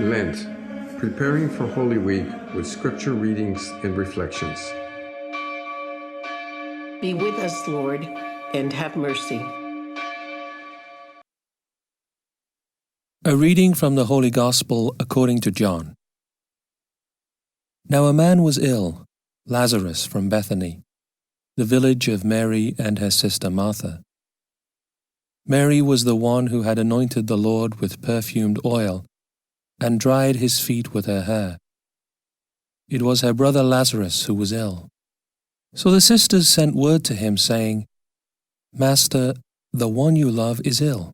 Lent, preparing for Holy Week with scripture readings and reflections. Be with us, Lord, and have mercy. A reading from the Holy Gospel according to John. Now a man was ill, Lazarus from Bethany, the village of Mary and her sister Martha. Mary was the one who had anointed the Lord with perfumed oil and dried his feet with her hair. It was her brother Lazarus who was ill. So the sisters sent word to him, saying, "Master, the one you love is ill."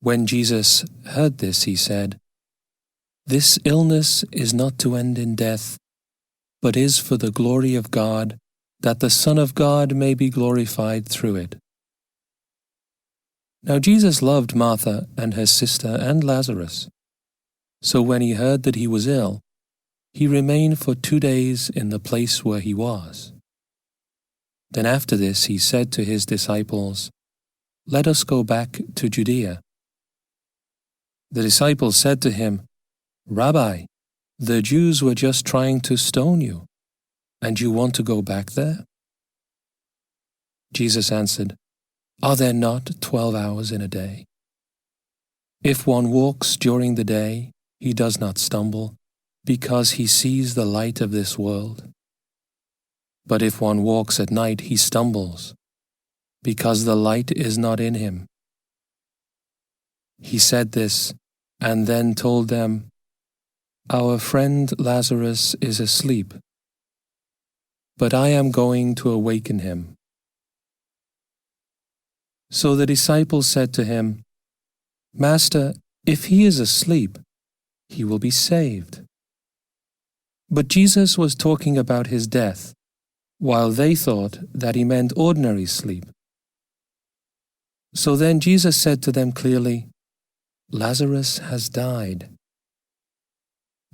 When Jesus heard this, he said, "This illness is not to end in death, but is for the glory of God, that the Son of God may be glorified through it." Now Jesus loved Martha and her sister and Lazarus. So when he heard that he was ill, he remained for 2 days in the place where he was. Then after this he said to his disciples, "Let us go back to Judea." The disciples said to him, "Rabbi, the Jews were just trying to stone you, and you want to go back there?" Jesus answered, "Are there not 12 hours in a day? If one walks during the day, he does not stumble, because he sees the light of this world. But if one walks at night, he stumbles, because the light is not in him." He said this, and then told them, "Our friend Lazarus is asleep, but I am going to awaken him." So the disciples said to him, "Master, if he is asleep, he will be saved." But Jesus was talking about his death, while they thought that he meant ordinary sleep. So then Jesus said to them clearly, "Lazarus has died.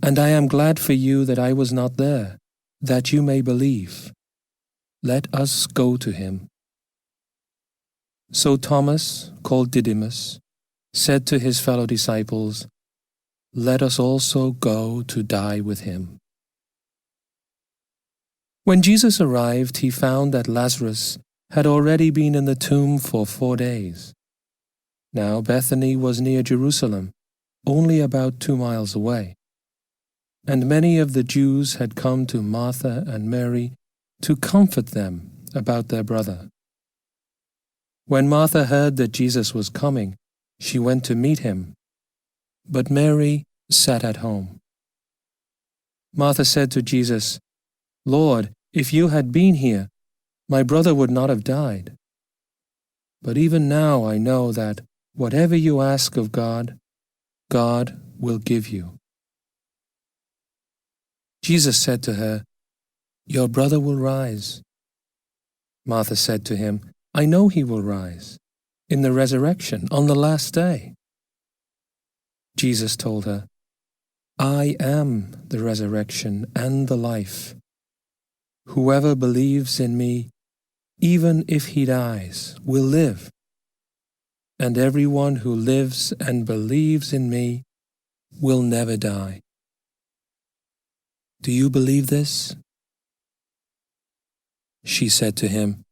And I am glad for you that I was not there, that you may believe. Let us go to him." So Thomas, called Didymus, said to his fellow disciples, "Let us also go to die with him." When Jesus arrived, he found that Lazarus had already been in the tomb for 4 days. Now Bethany was near Jerusalem, only about 2 miles away, and many of the Jews had come to Martha and Mary to comfort them about their brother. When Martha heard that Jesus was coming, she went to meet him, but Mary sat at home. Martha said to Jesus, "Lord, if you had been here, my brother would not have died. But even now I know that whatever you ask of God, God will give you." Jesus said to her, "Your brother will rise." Martha said to him, "I know he will rise, in the resurrection, on the last day." Jesus told her, "I am the resurrection and the life. Whoever believes in me, even if he dies, will live. And everyone who lives and believes in me will never die. Do you believe this?" She said to him,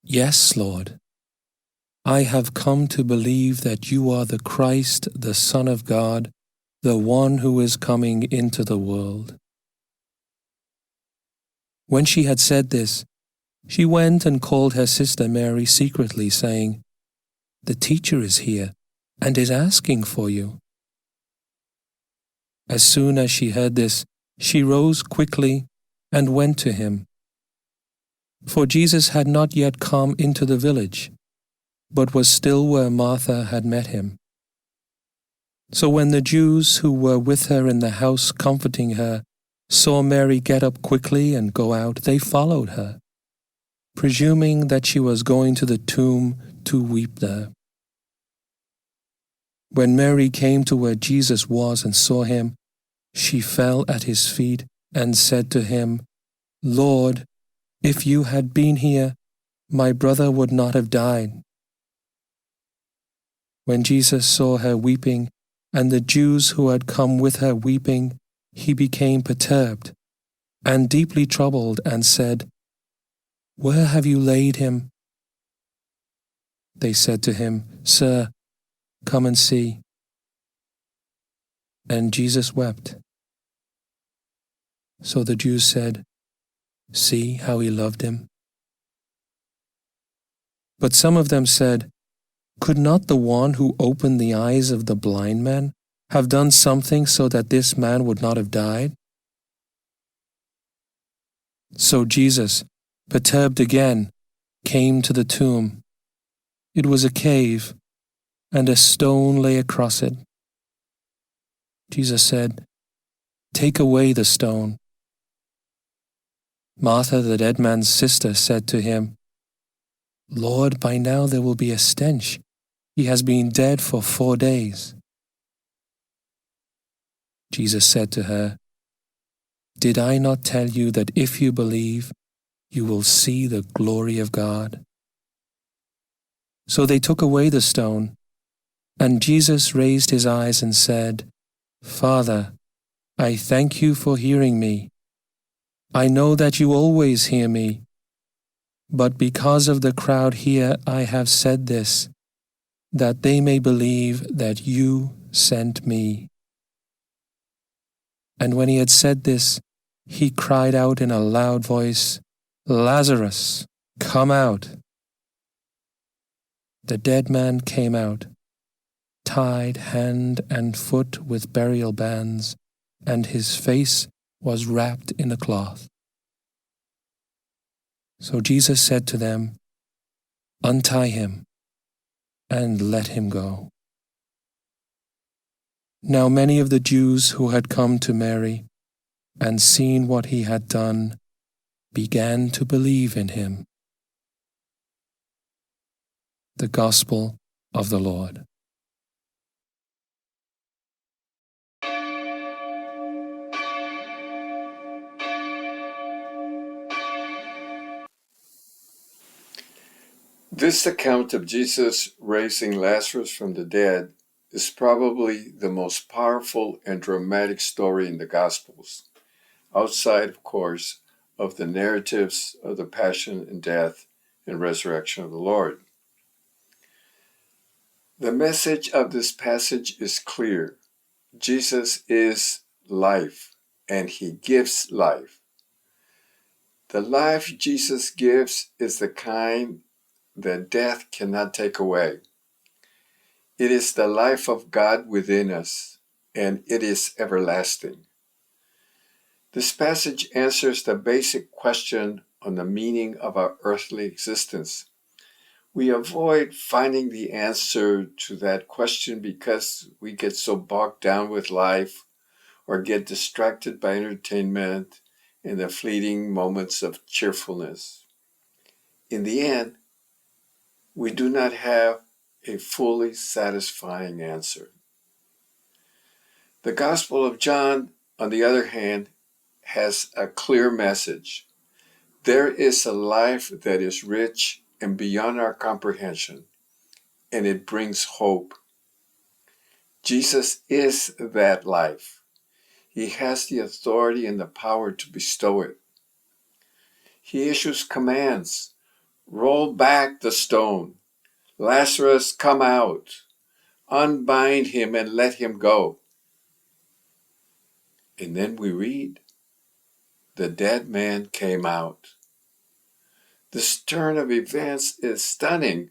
"Yes, Lord. I have come to believe that you are the Christ, the Son of God, the one who is coming into the world." When she had said this, she went and called her sister Mary secretly, saying, "The teacher is here and is asking for you." As soon as she heard this, she rose quickly and went to him. For Jesus had not yet come into the village, but was still where Martha had met him. So when the Jews who were with her in the house comforting her saw Mary get up quickly and go out, they followed her, presuming that she was going to the tomb to weep there. When Mary came to where Jesus was and saw him, she fell at his feet and said to him, "Lord, if you had been here, my brother would not have died." When Jesus saw her weeping and the Jews who had come with her weeping, he became perturbed and deeply troubled, and said, "Where have you laid him?" They said to him, "Sir, come and see." And Jesus wept. So the Jews said, "See how he loved him." But some of them said, "Could not the one who opened the eyes of the blind man have done something so that this man would not have died?" So Jesus, perturbed again, came to the tomb. It was a cave, and a stone lay across it. Jesus said, "Take away the stone." Martha, the dead man's sister, said to him, "Lord, by now there will be a stench. He has been dead for 4 days." Jesus said to her, "Did I not tell you that if you believe, you will see the glory of God?" So they took away the stone, and Jesus raised his eyes and said, "Father, I thank you for hearing me. I know that you always hear me, but because of the crowd here I have said this, that they may believe that you sent me." And when he had said this, he cried out in a loud voice, "Lazarus, come out." The dead man came out, tied hand and foot with burial bands, and his face was wrapped in a cloth. So Jesus said to them, "Untie him and let him go." Now many of the Jews who had come to Mary and seen what he had done began to believe in him. The Gospel of the Lord. This account of Jesus raising Lazarus from the dead is probably the most powerful and dramatic story in the Gospels, outside, of course, of the narratives of the passion and death and resurrection of the Lord. The message of this passage is clear. Jesus is life, and he gives life. The life Jesus gives is the kind that death cannot take away. It is the life of God within us, and it is everlasting. This passage answers the basic question on the meaning of our earthly existence. We avoid finding the answer to that question because we get so bogged down with life or get distracted by entertainment and the fleeting moments of cheerfulness. In the end, we do not have a fully satisfying answer. The Gospel of John, on the other hand, has a clear message. There is a life that is rich and beyond our comprehension, and it brings hope. Jesus is that life. He has the authority and the power to bestow it. He issues commands. Roll back the stone. Lazarus, come out. Unbind him and let him go. And then we read, the dead man came out. This turn of events is stunning,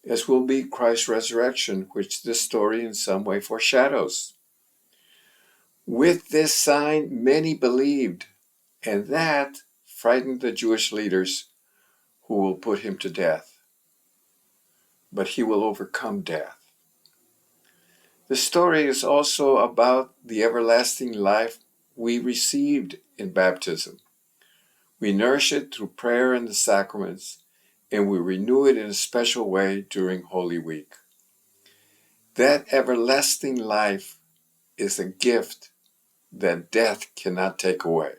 as will be Christ's resurrection, which this story in some way foreshadows. With this sign, many believed, and that frightened the Jewish leaders who will put him to death. But he will overcome death. The story is also about the everlasting life we received in baptism. We nourish it through prayer and the sacraments, and we renew it in a special way during Holy Week. That everlasting life is a gift that death cannot take away.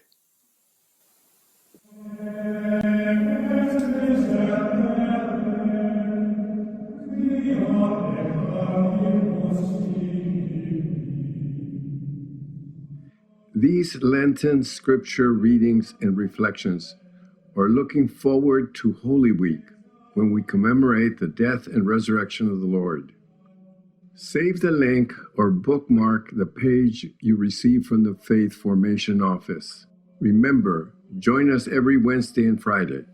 These Lenten scripture readings and reflections are looking forward to Holy Week, when we commemorate the death and resurrection of the Lord. Save the link or bookmark the page you receive from the Faith Formation Office. Remember, join us every Wednesday and Friday.